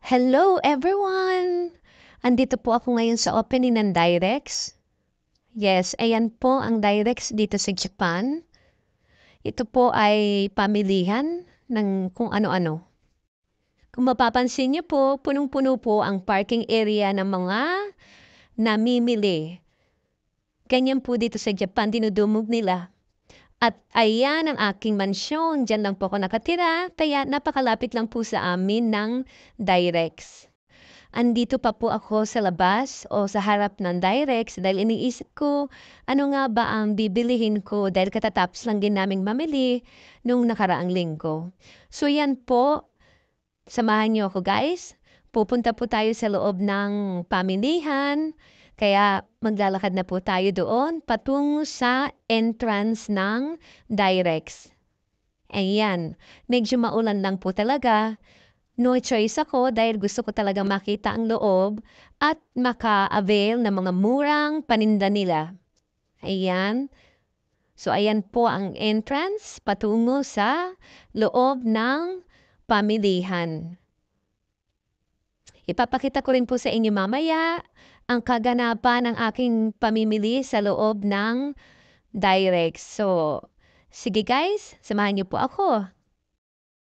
Hello everyone! Andito po ako ngayon sa opening ng Direx. Yes, ayan po ang Direx dito sa Japan. Ito po ay pamilihan ng kung ano-ano. Kung mapapansin niyo po, punong-puno po ang parking area ng mga namimili. Ganyan po dito sa Japan, dinudumog nila. At ayan ang aking mansyon. Diyan lang po ako nakatira, kaya napakalapit lang po sa amin ng Direx. Andito pa po ako sa labas o sa harap ng Direx dahil iniisip ko ano nga ba ang bibilihin ko dahil katatapos lang din naming mamili nung nakaraang linggo. So yan po, samahan niyo ako guys. Pupunta po tayo sa loob ng pamilihan. Kaya maglalakad na po tayo doon patungo sa entrance ng Direx. Ayan, medyo maulan lang po talaga. No choice ako dahil gusto ko talaga makita ang loob at maka-avail ng mga murang paninda nila. Ayan. So, ayan po ang entrance patungo sa loob ng pamilihan. Ipapakita ko rin po sa inyo mamaya ang kaganapan ng aking pamimili sa loob ng Direx. So, sige guys, samahan niyo po ako.